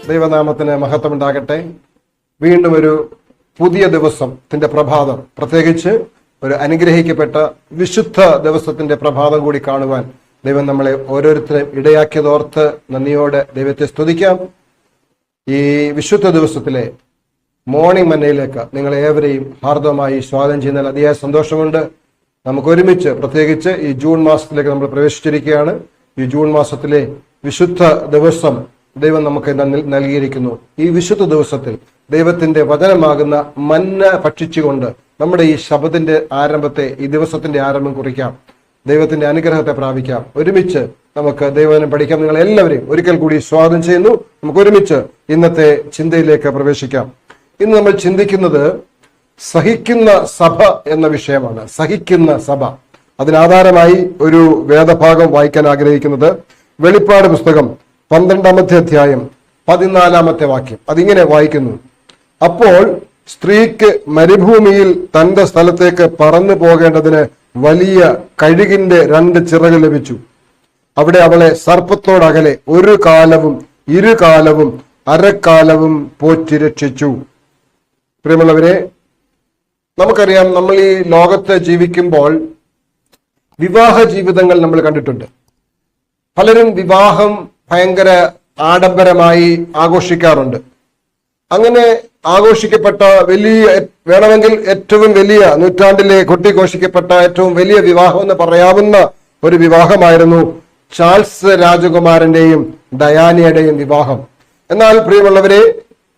ദൈവനാമത്തിന് മഹത്വമുണ്ടാകട്ടെ. വീണ്ടും ഒരു പുതിയ ദിവസത്തിന്റെ പ്രഭാതം, പ്രത്യേകിച്ച് ഒരു അനുഗ്രഹിക്കപ്പെട്ട വിശുദ്ധ ദിവസത്തിന്റെ പ്രഭാതം കൂടി കാണുവാൻ ദൈവം നമ്മളെ ഓരോരുത്തരെയും ഇടയാക്കിയതോർത്ത് നന്ദിയോടെ ദൈവത്തെ സ്തുതിക്കാം. ഈ വിശുദ്ധ ദിവസത്തിലെ മോർണിംഗ് മന്നയിലേക്ക് നിങ്ങളെ ഏവരെയും ഹാർദവമായി സ്വാഗതം ചെയ്യുന്നതിൽ അതിയായ സന്തോഷമുണ്ട്. നമുക്ക് ഒരുമിച്ച്, പ്രത്യേകിച്ച് ഈ ജൂൺ മാസത്തിലേക്ക് നമ്മൾ പ്രവേശിച്ചിരിക്കുകയാണ്. ഈ ജൂൺ മാസത്തിലെ വിശുദ്ധ ദിവസം ദൈവം നമുക്ക് നൽകിയിരിക്കുന്നു. ഈ വിശുദ്ധ ദിവസത്തിൽ ദൈവത്തിന്റെ വചനമാകുന്ന മന്ന ഭക്ഷിച്ചുകൊണ്ട് നമ്മുടെ ഈ ശബത്തിന്റെ ആരംഭത്തെ, ഈ ദിവസത്തിന്റെ ആരംഭം കുറിക്കാം. ദൈവത്തിന്റെ അനുഗ്രഹത്തെ പ്രാപിക്കാം. ഒരുമിച്ച് നമുക്ക് ദൈവവചനം പഠിക്കാം. നിങ്ങൾ എല്ലാവരെയും ഒരിക്കൽ കൂടി സ്വാഗതം ചെയ്യുന്നു. നമുക്ക് ഒരുമിച്ച് ഇന്നത്തെ ചിന്തയിലേക്ക് പ്രവേശിക്കാം. ഇന്ന് നമ്മൾ ചിന്തിക്കുന്നത് സഹിക്കുന്ന സഭ എന്ന വിഷയമാണ്. സഹിക്കുന്ന സഭ. അതിനാധാരമായി ഒരു വേദഭാഗം വായിക്കാൻ ആഗ്രഹിക്കുന്നത് വെളിപ്പാട് പുസ്തകം 12-ാമത്തെ അധ്യായം 14-ാമത്തെ വാക്യം. അതിങ്ങനെ വായിക്കുന്നു: അപ്പോൾ സ്ത്രീക്ക് മരുഭൂമിയിൽ തന്റെ സ്ഥലത്തേക്ക് പറന്നു പോകേണ്ടതിന് വലിയ കഴുകിന്റെ 2 ചിറക് ലഭിച്ചു. അവിടെ അവളെ സർപ്പത്തോടകലെ ഒരു കാലവും ഇരുകാലവും അരക്കാലവും പോറ്റി രക്ഷിച്ചു. പ്രിയമുള്ളവരെ, നമുക്കറിയാം, നമ്മൾ ഈ ലോകത്ത് ജീവിക്കുമ്പോൾ വിവാഹ ജീവിതങ്ങൾ നമ്മൾ കണ്ടിട്ടുണ്ട്. പലരും വിവാഹം ഭയങ്കര ആഡംബരമായി ആഘോഷിക്കാറുണ്ട്. അങ്ങനെ ആഘോഷിക്കപ്പെട്ട വേണമെങ്കിൽ ഏറ്റവും വലിയ നൂറ്റാണ്ടിലെ കൊട്ടിഘോഷിക്കപ്പെട്ട ഏറ്റവും വലിയ വിവാഹം എന്ന് പറയാവുന്ന ഒരു വിവാഹമായിരുന്നു ചാൾസ് രാജകുമാരന്റെയും ഡയാനയുടെയും വിവാഹം. എന്നാൽ പ്രിയമുള്ളവരെ,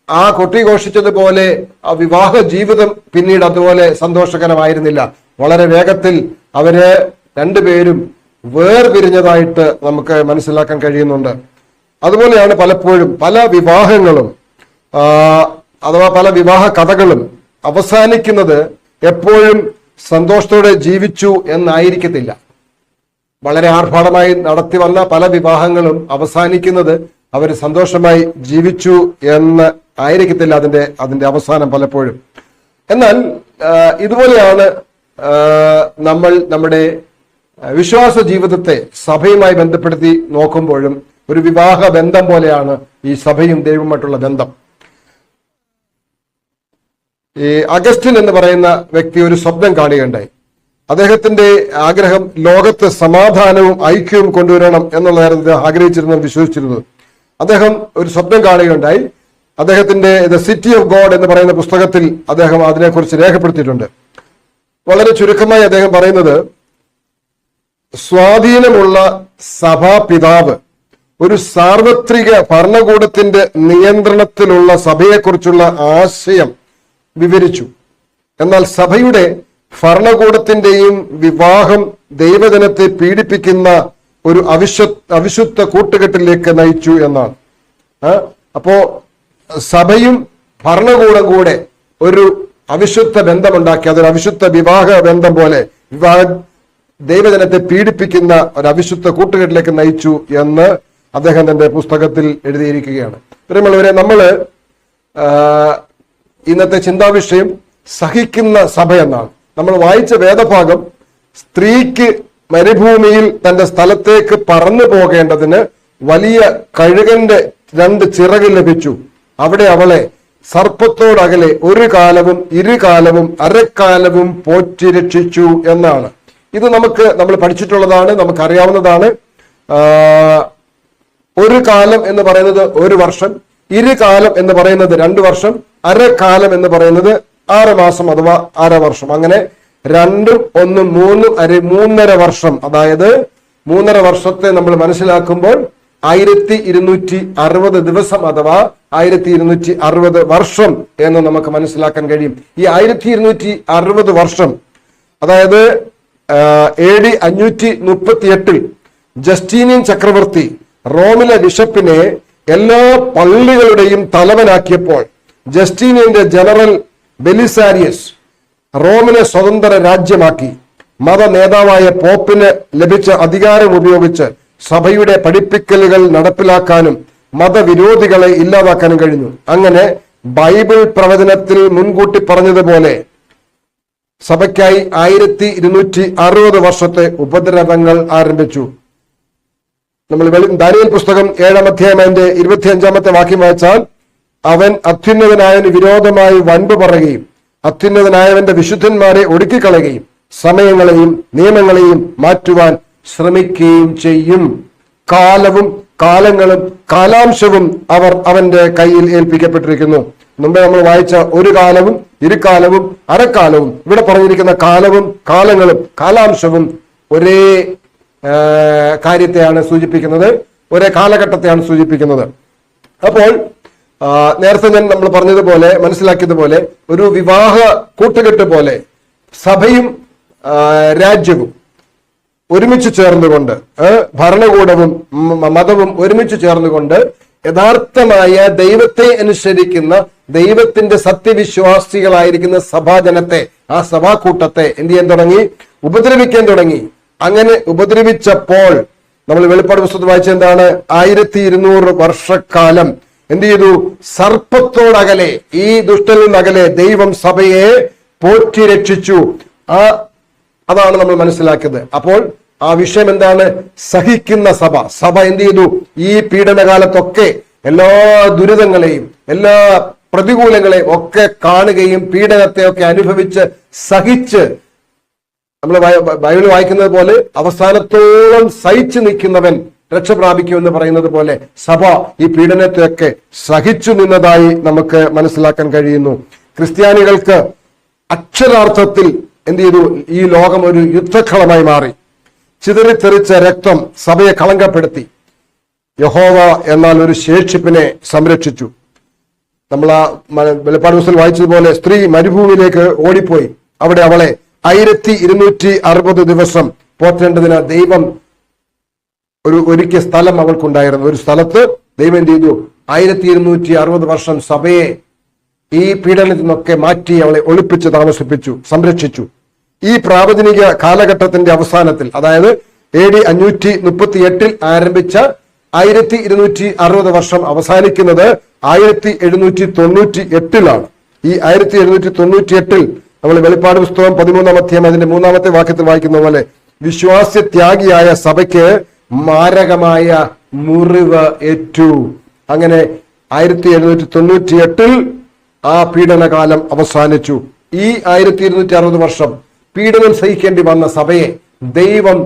ആ കൊട്ടിഘോഷിച്ചതുപോലെ ആ വിവാഹ ജീവിതം പിന്നീട് അതുപോലെ സന്തോഷകരമായിരുന്നില്ല. വളരെ വേഗത്തിൽ അവര് രണ്ടുപേരും വേർപിരിഞ്ഞതായിട്ട് നമുക്ക് മനസ്സിലാക്കാൻ കഴിയുന്നുണ്ട്. അതുപോലെയാണ് പലപ്പോഴും പല വിവാഹങ്ങളും അഥവാ പല വിവാഹ കഥകളും അവസാനിക്കുന്നത് എപ്പോഴും സന്തോഷത്തോടെ ജീവിച്ചു എന്നായിരിക്കത്തില്ല. വളരെ ആർഭാടമായി നടത്തി വന്ന പല വിവാഹങ്ങളും അവസാനിക്കുന്നത് അവർ സന്തോഷമായി ജീവിച്ചു എന്ന് ആയിരിക്കത്തില്ല അതിന്റെ അവസാനം പലപ്പോഴും. എന്നാൽ ഇതുപോലെയാണ് നമ്മൾ നമ്മുടെ വിശ്വാസ ജീവിതത്തെ സഭയുമായി ബന്ധപ്പെടുത്തി നോക്കുമ്പോഴും ഒരു വിവാഹ ബന്ധം പോലെയാണ് ഈ സഭയും ദൈവവുമായിട്ടുള്ള ബന്ധം. ഈ അഗസ്റ്റിൻ എന്ന് പറയുന്ന വ്യക്തി ഒരു സ്വപ്നം കാണുകയുണ്ടായി. അദ്ദേഹത്തിന്റെ ആഗ്രഹം ലോകത്ത് സമാധാനവും ഐക്യവും കൊണ്ടുവരണം എന്നുള്ളതായിരുന്നു ആഗ്രഹിച്ചിരുന്നത്, വിശ്വസിച്ചിരുന്നത്. അദ്ദേഹം ഒരു സ്വപ്നം കാണുകയുണ്ടായി. അദ്ദേഹത്തിന്റെ ദ സിറ്റി ഓഫ് ഗോഡ് എന്ന് പറയുന്ന പുസ്തകത്തിൽ അദ്ദേഹം അതിനെക്കുറിച്ച് രേഖപ്പെടുത്തിയിട്ടുണ്ട്. വളരെ ചുരുക്കമായി അദ്ദേഹം പറയുന്നത്, സ്വാധീനമുള്ള സഭാപിതാവ് ഒരു സാർവത്രിക ഭരണകൂടത്തിന്റെ നിയന്ത്രണത്തിലുള്ള സഭയെക്കുറിച്ചുള്ള ആശയം വിവരിച്ചു. എന്നാൽ സഭയുടെ ഭരണകൂടത്തിന്റെയും വിവാഹം ദൈവജനത്തെ പീഡിപ്പിക്കുന്ന ഒരു അവിശുദ്ധ കൂട്ടുകെട്ടിലേക്ക് നയിച്ചു എന്നാണ്. അപ്പോ സഭയും ഭരണകൂടം കൂടെ ഒരു അവിശുദ്ധ ബന്ധമുണ്ടാക്കി, അതൊരു അവിശുദ്ധ വിവാഹ ബന്ധം പോലെ ദൈവജനത്തെ പീഡിപ്പിക്കുന്ന ഒരു അവിശുദ്ധ കൂട്ടുകെട്ടിലേക്ക് നയിച്ചു എന്ന് അദ്ദേഹം തന്റെ പുസ്തകത്തിൽ എഴുതിയിരിക്കുകയാണ്. പ്രിയമുള്ളവരെ, നമ്മള് ഇന്നത്തെ ചിന്താവിഷയം സഹിക്കുന്ന സഭ എന്നാണ്. നമ്മൾ വായിച്ച വേദഭാഗം സ്ത്രീക്ക് മരുഭൂമിയിൽ തന്റെ സ്ഥലത്തേക്ക് പറന്നു പോകേണ്ടതിന് വലിയ കഴുകന്റെ 2 ചിറക് ലഭിച്ചു. അവിടെ അവളെ സർപ്പത്തോടകലെ ഒരു കാലവും ഇരുകാലവും അരക്കാലവും പോറ്റി രക്ഷിച്ചു എന്നാണ്. ഇത് നമ്മൾ പഠിച്ചിട്ടുള്ളതാണ്, നമുക്കറിയാവുന്നതാണ്. ഒരു കാലം എന്ന് പറയുന്നത് 1 വർഷം, ഇരുകാലം എന്ന് പറയുന്നത് 2 വർഷം, അരക്കാലം എന്ന് പറയുന്നത് 6 മാസം അഥവാ 1/2 വർഷം. അങ്ങനെ 2ഉം 1ഉം 3ഉം 3.5 വർഷം. അതായത് 3.5 വർഷത്തെ നമ്മൾ മനസ്സിലാക്കുമ്പോൾ 1260 ദിവസം അഥവാ 1260 വർഷം എന്ന് നമുക്ക് മനസ്സിലാക്കാൻ കഴിയും. ഈ 1260 വർഷം, അതായത് AD 538 ജസ്റ്റീനിയൻ ചക്രവർത്തി റോമിലെ ബിഷപ്പിനെ എല്ലാ പള്ളികളുടെയും തലവനാക്കിയപ്പോൾ ജസ്റ്റീനിയന്റെ ജനറൽ ബെലിസാരിയസ് റോമിനെ സ്വതന്ത്ര രാജ്യമാക്കി. മത നേതാവായ പോപ്പിന് ലഭിച്ച അധികാരം ഉപയോഗിച്ച് സഭയുടെ പഠിപ്പിക്കലുകൾ നടപ്പിലാക്കാനും മതവിരോധികളെ ഇല്ലാതാക്കാനും കഴിഞ്ഞു. അങ്ങനെ ബൈബിൾ പ്രവചനത്തിൽ മുൻകൂട്ടി പറഞ്ഞതുപോലെ സഭയ്ക്കായി 1260 വർഷത്തെ ഉപദ്രവങ്ങൾ ആരംഭിച്ചു. നമ്മൾ ദാനിയേൽ പുസ്തകം 7-ാം അധ്യായം അതിന്റെ 25-ാമത്തെ വാക്യം വായിച്ചാൽ, അവൻ അത്യുന്നതനായവന് വിരോധമായി വൻപ് പറയുകയും അത്യുന്നതനായവന്റെ വിശുദ്ധന്മാരെ ഒടുക്കിക്കളയുകയും സമയങ്ങളെയും നിയമങ്ങളെയും മാറ്റുവാൻ ശ്രമിക്കുകയും ചെയ്യും. കാലവും കാലങ്ങളും കാലാംശവും അവന്റെ കയ്യിൽ ഏൽപ്പിക്കപ്പെട്ടിരിക്കുന്നു. മുമ്പേ നമ്മൾ വായിച്ച ഒരു കാലവും ഇരുകാലവും അരക്കാലവും, ഇവിടെ പറഞ്ഞിരിക്കുന്ന കാലവും കാലങ്ങളും കാലാംശവും ഒരേ കാര്യത്തെയാണ് സൂചിപ്പിക്കുന്നത്, ഒരേ കാലഘട്ടത്തെയാണ് സൂചിപ്പിക്കുന്നത്. അപ്പോൾ നേരത്തെ നമ്മൾ പറഞ്ഞതുപോലെ, മനസ്സിലാക്കിയതുപോലെ, ഒരു വിവാഹ കൂട്ടുകെട്ട് പോലെ സഭയും രാജ്യവും ഒരുമിച്ച് ചേർന്നുകൊണ്ട്, ഭരണകൂടവും മതവും ഒരുമിച്ച് ചേർന്നുകൊണ്ട് യഥാർത്ഥമായ ദൈവത്തെ അനുസരിക്കുന്ന ദൈവത്തിന്റെ സത്യവിശ്വാസികളായിരിക്കുന്ന സഭാജനത്തെ, ആ സഭാകൂട്ടത്തെ എന്ത് ചെയ്യാൻ തുടങ്ങി? ഉപദ്രവിക്കാൻ തുടങ്ങി. അങ്ങനെ ഉപദ്രവിച്ചപ്പോൾ നമ്മൾ വെളിപ്പാട് പുസ്തകത്തിൽ വായിച്ച എന്താണ്? 1200 വർഷക്കാലം എന്ത് ചെയ്തു? സർപ്പത്തോടകലെ, ഈ ദുഷ്ടനിൽ നിന്നകലെ ദൈവം സഭയെ പോറ്റി രക്ഷിച്ചു. അതാണ് നമ്മൾ മനസ്സിലാക്കിയത്. അപ്പോൾ ആ വിഷയം എന്താണ്? സഹിക്കുന്ന സഭ. സഭ എന്ത് ചെയ്തു? ഈ പീഡനകാലത്തൊക്കെ എല്ലാ ദുരിതങ്ങളെയും എല്ലാ പ്രതികൂലങ്ങളെയും ഒക്കെ കാണുകയും പീഡനത്തെ ഒക്കെ അനുഭവിച്ച് സഹിച്ച്, നമ്മൾ ബൈബിൾ വായിക്കുന്നത് പോലെ അവസാനത്തോളം സഹിച്ചു നിൽക്കുന്നവൻ രക്ഷ പ്രാപിക്കുമെന്ന് പറയുന്നത് പോലെ സഭ ഈ പീഡനത്തെയൊക്കെ സഹിച്ചു നിന്നതായി നമുക്ക് മനസ്സിലാക്കാൻ കഴിയുന്നു. ക്രിസ്ത്യാനികൾക്ക് അക്ഷരാർത്ഥത്തിൽ എന്ത് ചെയ്തു? ഈ ലോകം ഒരു യുദ്ധക്കളമായി മാറി. ചിതറിത്തെറിച്ച രക്തം സഭയെ കളങ്കപ്പെടുത്തി. യഹോവ എന്നാൽ ഒരു ശേഷിപ്പിനെ സംരക്ഷിച്ചു. നമ്മൾ ആ വെളിപ്പാട് പുസ്തകത്തിൽ വായിച്ചതുപോലെ സ്ത്രീ മരുഭൂമിയിലേക്ക് ഓടിപ്പോയി. അവിടെ അവളെ 1260 ദിവസം പോറ്റേണ്ടതിന് ദൈവം ഒരുക്കിയ സ്ഥലം അവൾക്കുണ്ടായിരുന്നു. ഒരു സ്ഥലത്ത് ദൈവം എന്ത് ചെയ്തു? 1260 വർഷം സഭയെ ഈ പീഡനത്തിൽ നിന്നൊക്കെ മാറ്റി അവളെ ഒളിപ്പിച്ച് താമസിപ്പിച്ചു, സംരക്ഷിച്ചു. ഈ പ്രാവചനിക കാലഘട്ടത്തിന്റെ അവസാനത്തിൽ, അതായത് AD 538 ആരംഭിച്ച 1260 വർഷം അവസാനിക്കുന്നത് 1798 ഈ 1798 നമ്മൾ വെളിപ്പാട് പുസ്തകം 13-ാം അധ്യായം അതിന്റെ 3-ാമത്തെ വാക്യത്തിൽ വായിക്കുന്ന പോലെ വിശ്വാസത്യാഗിയായ സഭയ്ക്ക് മാരകമായ മുറിവ് ഏറ്റു. അങ്ങനെ 1798 ആ പീഡനകാലം അവസാനിച്ചു. ഈ 1260 വർഷം പീഡനം സഹിക്കേണ്ടി വന്ന സഭയെ ദൈവം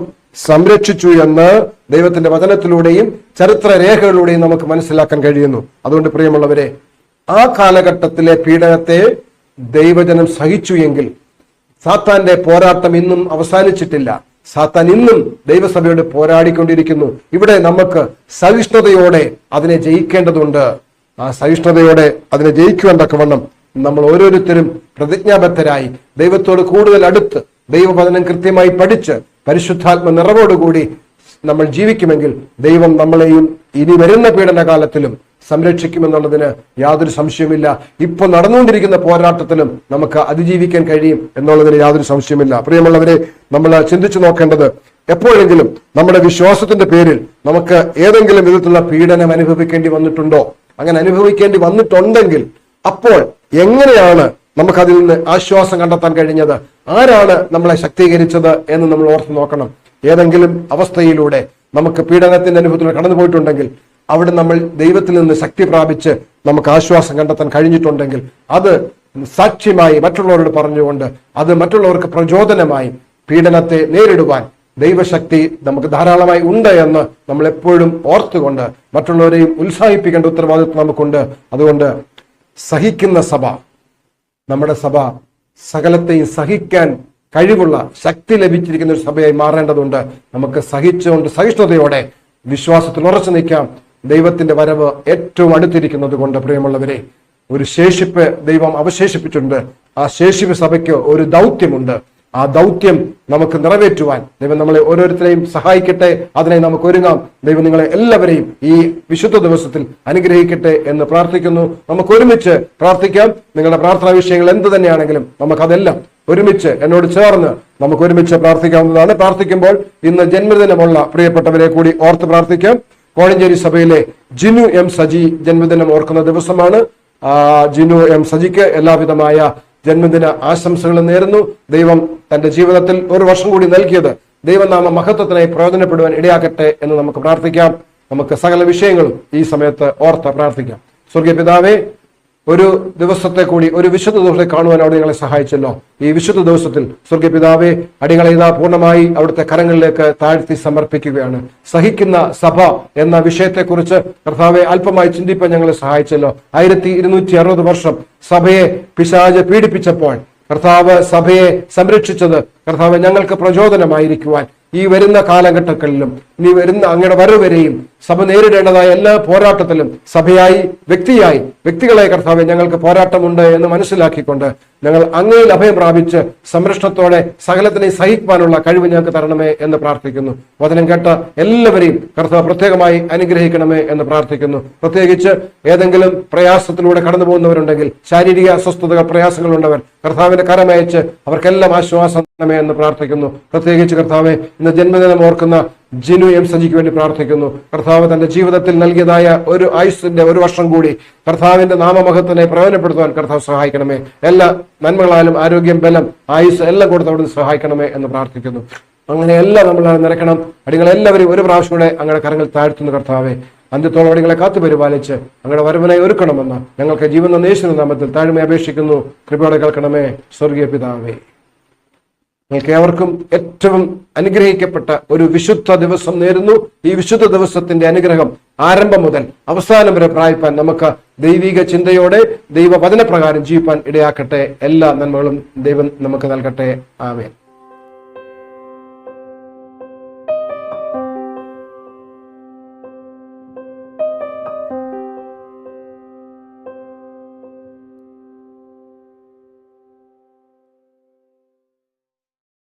സംരക്ഷിച്ചു എന്ന് ദൈവത്തിന്റെ വചനത്തിലൂടെയും ചരിത്ര രേഖകളിലൂടെയും നമുക്ക് മനസ്സിലാക്കാൻ കഴിയുന്നു. അതുകൊണ്ട് പ്രിയമുള്ളവരെ, ആ കാലഘട്ടത്തിലെ പീഡനത്തെ ദൈവജനം സഹിച്ചു എങ്കിൽ സാത്താന്റെ പോരാട്ടം ഇന്നും അവസാനിച്ചിട്ടില്ല. സാത്താൻ ഇന്നും ദൈവസഭയോട് പോരാടിക്കൊണ്ടിരിക്കുന്നു. ഇവിടെ നമുക്ക് സഹിഷ്ണുതയോടെ അതിനെ ജയിക്കേണ്ടതുണ്ട്. ആ സഹിഷ്ണുതയോടെ അതിനെ ജയിക്കുവാൻ തക്കവണ്ണം നമ്മൾ ഓരോരുത്തരും പ്രതിജ്ഞാബദ്ധരായി ദൈവത്തോട് കൂടുതൽ അടുത്ത് ദൈവവചനം കൃത്യമായി പഠിച്ച് പരിശുദ്ധാത്മ നിറവോടുകൂടി നമ്മൾ ജീവിക്കുമെങ്കിൽ ദൈവം നമ്മളെയും ഇനി വരുന്ന പീഡനകാലത്തിലും സംരക്ഷിക്കുമെന്നുള്ളതിന് യാതൊരു സംശയമില്ല. ഇപ്പൊ നടന്നുകൊണ്ടിരിക്കുന്ന പോരാട്ടത്തിലും നമുക്ക് അതിജീവിക്കാൻ കഴിയും എന്നുള്ളതിന് യാതൊരു സംശയമില്ല. പ്രിയമുള്ളവരെ, നമ്മൾ ചിന്തിച്ചു നോക്കേണ്ടത്, എപ്പോഴെങ്കിലും നമ്മുടെ വിശ്വാസത്തിന്റെ പേരിൽ നമുക്ക് ഏതെങ്കിലും വിധത്തിലുള്ള പീഡനം അനുഭവിക്കേണ്ടി വന്നിട്ടുണ്ടോ? അങ്ങനെ അനുഭവിക്കേണ്ടി വന്നിട്ടുണ്ടെങ്കിൽ അപ്പോൾ എങ്ങനെയാണ് നമുക്കതിൽ നിന്ന് ആശ്വാസം കണ്ടെത്താൻ കഴിഞ്ഞത്? ആരാണ് നമ്മളെ ശക്തീകരിച്ചത് എന്ന് നമ്മൾ ഓർത്ത് നോക്കണം. ഏതെങ്കിലും അവസ്ഥയിലൂടെ നമുക്ക് പീഡനത്തിന്റെ അനുഭവത്തിൽ കടന്നു പോയിട്ടുണ്ടെങ്കിൽ അവിടെ നമ്മൾ ദൈവത്തിൽ നിന്ന് ശക്തി പ്രാപിച്ച് നമുക്ക് ആശ്വാസം കണ്ടെത്താൻ കഴിഞ്ഞിട്ടുണ്ടെങ്കിൽ അത് സാക്ഷ്യമായി മറ്റുള്ളവരോട് പറഞ്ഞുകൊണ്ട് അത് മറ്റുള്ളവർക്ക് പ്രചോദനമായി പീഡനത്തെ നേരിടുവാൻ ദൈവശക്തി നമുക്ക് ധാരാളമായി ഉണ്ട് എന്ന് നമ്മൾ എപ്പോഴും ഓർത്തുകൊണ്ട് മറ്റുള്ളവരെയും ഉത്സാഹിപ്പിക്കേണ്ട ഉത്തരവാദിത്വം നമുക്കുണ്ട്. അതുകൊണ്ട് സഹിക്കുന്ന സഭ, നമ്മുടെ സഭ സകലത്തെയും സഹിക്കാൻ കഴിവുള്ള ശക്തി ലഭിച്ചിരിക്കുന്ന ഒരു സഭയായി മാറേണ്ടതുണ്ട്. നമുക്ക് സഹിച്ചുകൊണ്ട് സഹിഷ്ണുതയോടെ വിശ്വാസത്തിൽ ഉറച്ചു നിൽക്കാം. ദൈവത്തിന്റെ വരവ് ഏറ്റവും അടുത്തിരിക്കുന്നത് കൊണ്ട് പ്രിയമുള്ളവരെ, ഒരു ശേഷിപ്പ് ദൈവം അവശേഷിപ്പിച്ചിട്ടുണ്ട്. ആ ശേഷിപ്പ് സഭയ്ക്ക് ഒരു ദൗത്യമുണ്ട്. ആ ദൗത്യം നമുക്ക് നിറവേറ്റുവാൻ ദൈവം നമ്മളെ ഓരോരുത്തരെയും സഹായിക്കട്ടെ. അതിനെ നമുക്ക് ഒരുങ്ങാം. ദൈവം നിങ്ങളെ എല്ലാവരെയും ഈ വിശുദ്ധ ദിവസത്തിൽ അനുഗ്രഹിക്കട്ടെ എന്ന് പ്രാർത്ഥിക്കുന്നു. നമുക്ക് ഒരുമിച്ച് പ്രാർത്ഥിക്കാം. നിങ്ങളുടെ പ്രാർത്ഥനാ വിഷയങ്ങൾ എന്ത് തന്നെയാണെങ്കിലും നമുക്കതെല്ലാം ഒരുമിച്ച് എന്നോട് ചേർന്ന് നമുക്ക് ഒരുമിച്ച് പ്രാർത്ഥിക്കാവുന്നതാണ്. പ്രാർത്ഥിക്കുമ്പോൾ ഇന്ന് ജന്മദിനമുള്ള പ്രിയപ്പെട്ടവരെ കൂടി ഓർത്ത് പ്രാർത്ഥിക്കാം. കോഴഞ്ചേരി സഭയിലെ ജിനു എം സജി ജന്മദിനം ഓർക്കുന്ന ദിവസമാണ്. ജിനു എം സജിക്ക് എല്ലാവിധമായ ജന്മദിന ആശംസകൾ നേരുന്നു. ദൈവം തന്റെ ജീവിതത്തിൽ ഒരു വർഷം കൂടി നൽകിയത് ദൈവനാമ മഹത്വത്തിനായി പ്രയോജനപ്പെടുവാൻ ഇടയാക്കട്ടെ എന്ന് നമുക്ക് പ്രാർത്ഥിക്കാം. നമുക്ക് സകല വിഷയങ്ങളും ഈ സമയത്ത് ഓർത്ത് പ്രാർത്ഥിക്കാം. സ്വർഗീയ പിതാവേ, ഒരു ദിവസത്തെ കൂടി, ഒരു വിശുദ്ധ ദിവസത്തെ കാണുവാൻ അവിടെ നിങ്ങളെ സഹായിച്ചല്ലോ. ഈ വിശുദ്ധ ദിവസത്തിൽ സ്വർഗീയ പിതാവേ, അടികളെ ഇതാ പൂർണ്ണമായി അവിടുത്തെ കരങ്ങളിലേക്ക് താഴ്ത്തി സമർപ്പിക്കുകയാണ്. സഹിക്കുന്ന സഭ എന്ന വിഷയത്തെക്കുറിച്ച് കർത്താവെ അല്പമായി ചിന്തിപ്പാൻ ഞങ്ങളെ സഹായിച്ചല്ലോ. 1260 വർഷം സഭയെ പിശാച് പീഡിപ്പിച്ചപ്പോൾ കർത്താവ് സഭയെ സംരക്ഷിച്ചത് കർത്താവ് ഞങ്ങൾക്ക് പ്രചോദനമായിരിക്കുവാൻ ഈ വരുന്ന കാലഘട്ടങ്ങളിലും ഇനി വരുന്ന അങ്ങയുടെ വരവരെയും സഭ നേരിടേണ്ടതായ എല്ലാ പോരാട്ടത്തിലും സഭയായി വ്യക്തികളെ കർത്താവെ ഞങ്ങൾക്ക് പോരാട്ടമുണ്ട് എന്ന് മനസ്സിലാക്കിക്കൊണ്ട് ഞങ്ങൾ അങ്ങയിൽ അഭയം പ്രാപിച്ച് സംരക്ഷണത്തോടെ സകലത്തിനെയും സഹിക്കുവാനുള്ള കഴിവ് ഞങ്ങൾക്ക് തരണമേ എന്ന് പ്രാർത്ഥിക്കുന്നു. വചനം കേട്ട എല്ലാവരെയും കർത്താവ് പ്രത്യേകമായി അനുഗ്രഹിക്കണമേ എന്ന് പ്രാർത്ഥിക്കുന്നു. പ്രത്യേകിച്ച് ഏതെങ്കിലും പ്രയാസത്തിലൂടെ കടന്നു പോകുന്നവരുണ്ടെങ്കിൽ, ശാരീരിക അസ്വസ്ഥതകൾ, പ്രയാസങ്ങളുള്ളവർ കർത്താവിന്റെ കരമയച്ച് അവർക്കെല്ലാം ആശ്വാസം എന്ന് പ്രാർത്ഥിക്കുന്നു. പ്രത്യേകിച്ച് കർത്താവെ, ഇന്ന് ജന്മദിനം ഓർക്കുന്ന ജിനു എം സജിക്ക് വേണ്ടി പ്രാർത്ഥിക്കുന്നു. കർത്താവ് തന്റെ ജീവിതത്തിൽ നൽകിയതായ ഒരു ആയുസ്സിന്റെ ഒരു വർഷം കൂടി കർത്താവിന്റെ നാമമഹത്വനെ പ്രയോജനപ്പെടുത്തുവാൻ കർത്താവ് സഹായിക്കണമേ. എല്ലാ നന്മകളാലും ആരോഗ്യം, ബലം, ആയുസ് എല്ലാം കൊടുത്ത് അവിടുന്ന് സഹായിക്കണമേ എന്ന് പ്രാർത്ഥിക്കുന്നു. അങ്ങനെയെല്ലാം നമ്മൾ നിരക്കണം. അടികളെല്ലാവരും ഒരു പ്രാവശ്യം കൂടെ അങ്ങയുടെ കരങ്ങൾ താഴ്ത്തുന്നു. കർത്താവെ, അന്ത്യത്തോളം അടികളെ കാത്തു പരിപാലിച്ച് അങ്ങയുടെ വരവിനായി ഒരുക്കണമെന്ന് ഞങ്ങൾക്ക് ജീവൻ തന്ന യേശുവിന്റെ നാമത്തിൽ താഴ്മ അപേക്ഷിക്കുന്നു. കൃപയോടെ കേൾക്കണമേ സ്വർഗീയ പിതാവേ. നിങ്ങൾക്ക് ഏവർക്കും ഏറ്റവും അനുഗ്രഹിക്കപ്പെട്ട ഒരു വിശുദ്ധ ദിവസം നേരുന്നു. ഈ വിശുദ്ധ ദിവസത്തിന്റെ അനുഗ്രഹം ആരംഭം മുതൽ അവസാനം വരെ പ്രാപിപ്പാൻ നമുക്ക് ദൈവിക ചിന്തയോടെ ദൈവവചനപ്രകാരം ജീവിപ്പാൻ ഇടയാക്കട്ടെ. എല്ലാ നന്മകളും ദൈവം നമുക്ക് നൽകട്ടെ. ആമേൻ.